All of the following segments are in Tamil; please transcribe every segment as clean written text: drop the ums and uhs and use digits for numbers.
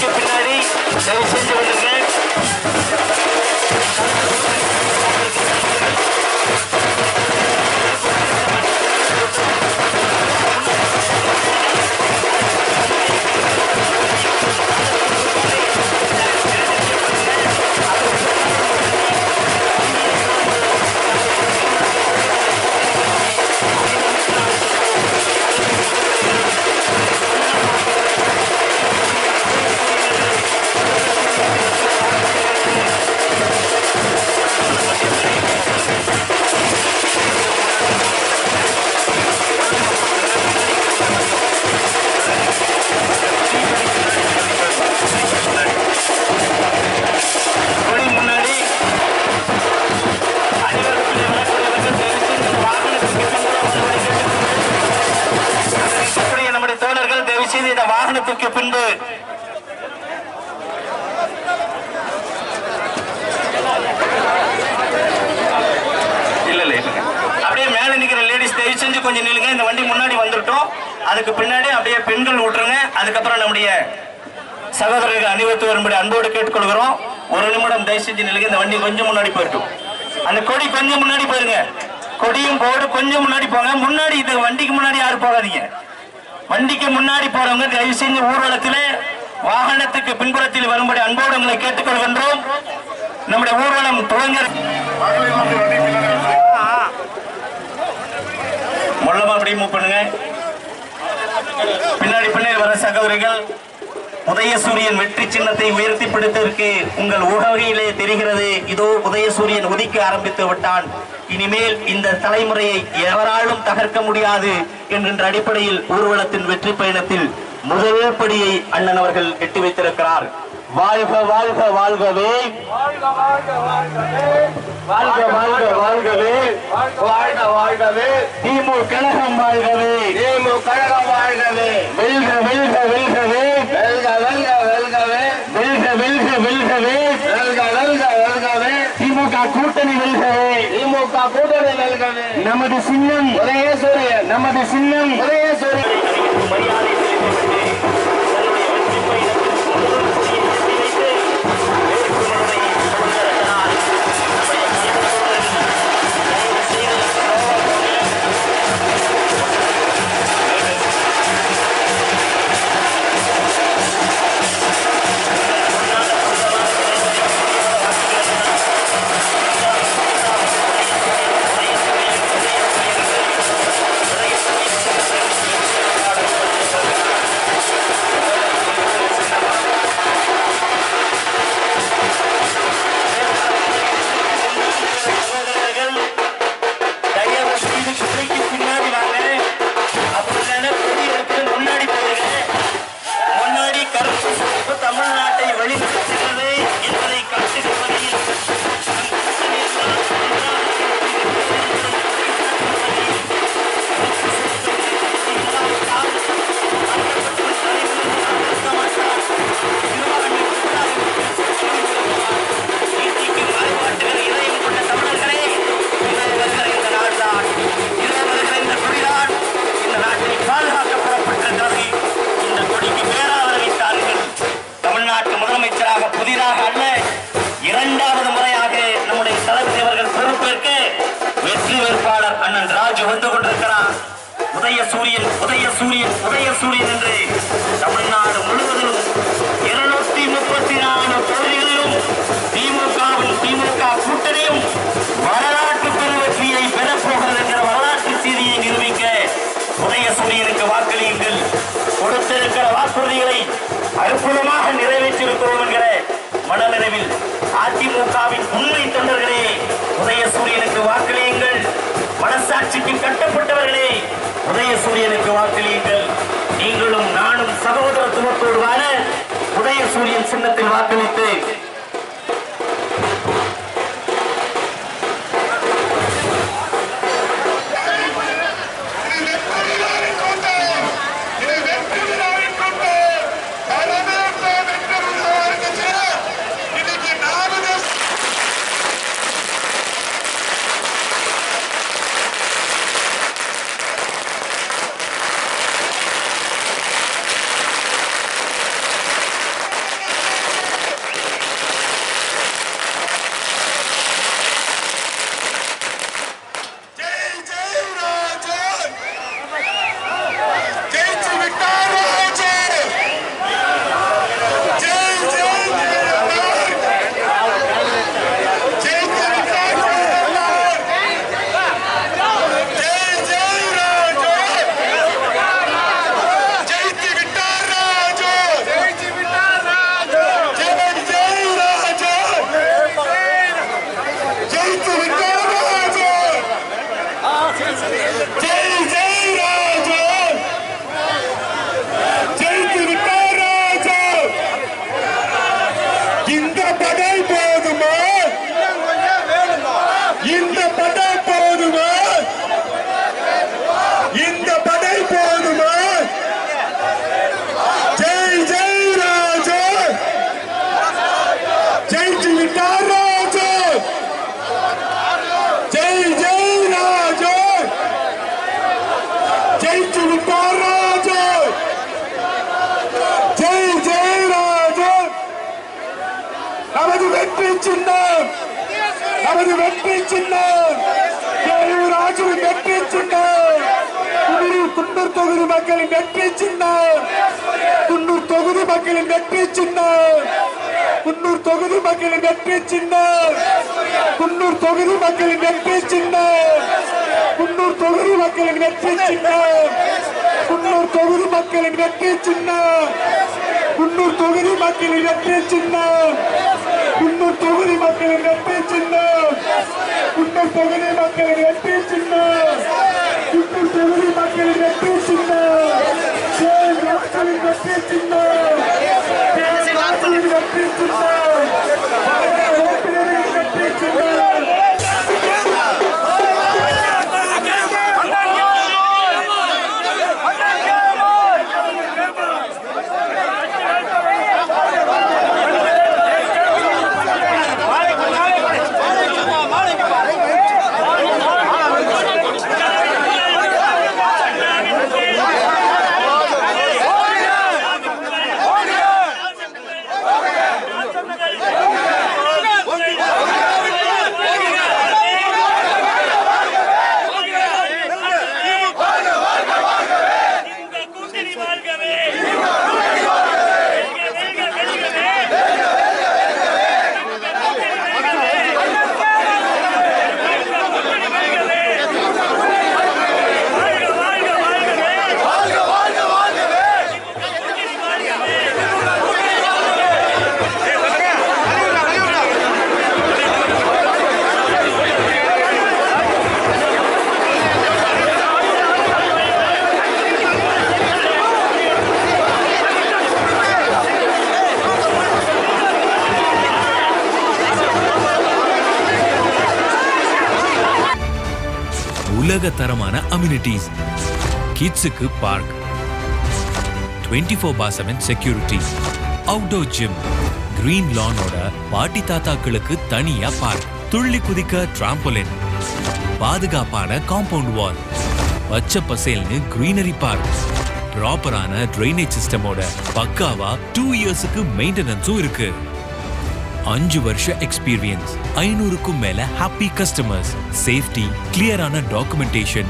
கொடிக்கு பின்னாடி தயவு செஞ்சு வந்துருங்க. இந்த வாகனத்திற்கு பின்பு அப்படியே மேல நிக்கிற லேடிஸ் தயவு செஞ்சு கொஞ்சம் நில்லுங்க. இந்த வண்டி முன்னாடி வந்துட்டோம். அதுக்கு பின்னாடி அப்படியே பெண்கள் விட்டுருங்க. அதுக்கப்புறம் நம்முடைய சகோதரர்கள் அணிவகுத்து வரும்படி அன்போடு கேட்டுக்கொள்கிறோம். ஒரு நிமிடம் தயவு செஞ்சு நில்லுங்க. இந்த வண்டி கொஞ்சம் முன்னாடி போயிட்டோம். அந்த கொடி கொஞ்சம் முன்னாடி போயிருங்க. கொடியும் போர்டு கொஞ்சம் முன்னாடி போங்க. முன்னாடி இது வண்டிக்கு முன்னாடி யாரும் போகாதீங்க. வண்டிக்கு முன்னாடி போறவங்க தயவு செஞ்சு ஊர்வலத்திலே வாகனத்துக்கு பின்புறத்தில் வரும்படி அன்போடு உங்களை கேட்டுக்கொள்கின்றோம். நம்முடைய ஊர்வலம் துவங்க மொல்லமா அப்படி மூவ் பண்ணுங்க. பின்னாடி பின்னாடி வர சகோதரிகள் உதயசூரியன் வெற்றி சின்னத்தை உயர்த்தி பிடித்திருக்கு. உங்கள் ஊடகையிலே தெரிகிறது. இதோ உதயசூரியன் உதிக்க ஆரம்பித்து விட்டான். இனிமேல் இந்த தலைமுறையை எவராலும் தகர்க்க முடியாது என்கின்ற அடிப்படையில் ஊர்வலத்தின் வெற்றி பயணத்தில் முதல் படியை அண்ணன் அவர்கள் எட்டி வைத்திருக்கிறார். வாழ்க வாழ்க வாழ்கவே, வாழ்க வாழ்க வாழ்கவே, வாழ்க வாழ்கவே, திமுக கழகம் வாழ்கவே, திமுக கழகம் வாழ்கவே, வெல்க வெல்க வெல்கவே, வெல்க வெல்க வெல்கவே, வெல்க வெல்க வெல்கவே, வெல்க வெல்க வெல்கவே, திமுக கூட்டணி வெல்கவே, திமுக கூட்டணி வெல்கவே. நமது சின்னம் உதயசூரியன், நமது சின்னம் உதயசூரியன். மரியாதை உதயசூரியன் உதயசூரியன் உதயசூரியன் என்று தமிழ்நாடு முழுவதிலும் 234 தொகுதிகளிலும் திமுகவும் திமுக கூட்டணியும் வரலாற்று பெருவெற்றியை பெறப்போகிறது என்கிற வரலாற்று செய்தியை நிரூபிக்க உதயசூரியனுக்கு வாக்களியுங்கள். கொடுத்திருக்கிற வாக்குறுதிகளை அற்புதமாக நிறைவேற்றியிருக்கிறோம் என்கிற மனநிறைவில் அதிமுகவின் உண்மை தொண்டர்களே உதயசூரியனுக்கு வாக்களியுங்கள். மனசாட்சிக்கு கட்டப்பட்டவர்களே உதயசூரியனுக்கு வாக்களியுங்கள். நீங்களும் நானும் சகோதரத்துவத்தோடு வாழ உதயசூரியன் சின்னத்தில் வாக்களித்து ஜெயிச்சு விட்டார் ராஜன். ஜெய் ஜெய் ராஜன். நமது வெற்றி சின்னம், நமது வெற்றி சின்னம், ராஜுவின் வெற்றி சின்னம், குன்னூர் தொகுதி மக்களின் வெற்றி சின்னம், குன்னூர் தொகுதி மக்களின் வெற்றி சின்னம், குன்னூர் தொகுதி மக்களின் வெற்றி சின்னம், குன்னூர் தொகுதி மக்களின் வெற்றி சின்னம், குன்னூர் தொகுதி மக்களின் வெற்றி சின்னம், குன்னூர் தொகுதி மக்களின் வெற்றி சின்னம், குன்னூர் தொகுதி மக்களின் வெற்றி சின்னம், குன்னூர் தொகுதி மக்களின் வெற்றி சின்னம், குன்னூர் தொகுதி மக்களின் வெற்றி சின்னம், குன்னூர் தொகுதி மக்களின் வெற்றி சின்னம், ஜெய் ராஜனின் வெற்றி சின்னம், ஜெய் ராஜனின் வெற்றி சின்னம், ஓட்டுநரின் வெற்றி சின்னம். உலக தரமான அம்யூனிட்டிஸ், கிட்ஸுக்கு park, 24/7 security, outdoor gym, green லானோட பாட்டி தாத்தாக்களுக்கு தனியா பார்க், துள்ளி குதிக்க டிராம்போலின், பாதுகாப்பான காம்பவுண்ட் வால், பச்சை பசேல்னு கிரீனரி பார்க், ப்ராப்பரான ட்ரைனேஜ் சிஸ்டமோட பக்காவா 2 இயர்ஸுக்கு மெயின்டெனன்ஸும் இருக்கு. 5 வருஷ எக்ஸ்பீரியன்ஸ், 500க்கும் மேல ஹாப்பி கஸ்டமர்ஸ், சேஃப்டி, கிளியரான டாக்குமெண்டேஷன்,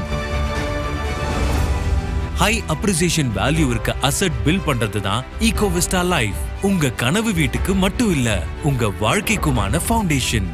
ஹை அப்ரிசியேஷன் வேல்யூ இருக்க அசெட் பில்ட் பண்றது தான் ஈகோவிஸ்டா லைஃப். உங்க கனவு வீட்டுக்கு மட்டும் இல்ல, உங்க வாழ்க்கைக்குமான ஃபவுண்டேஷன்.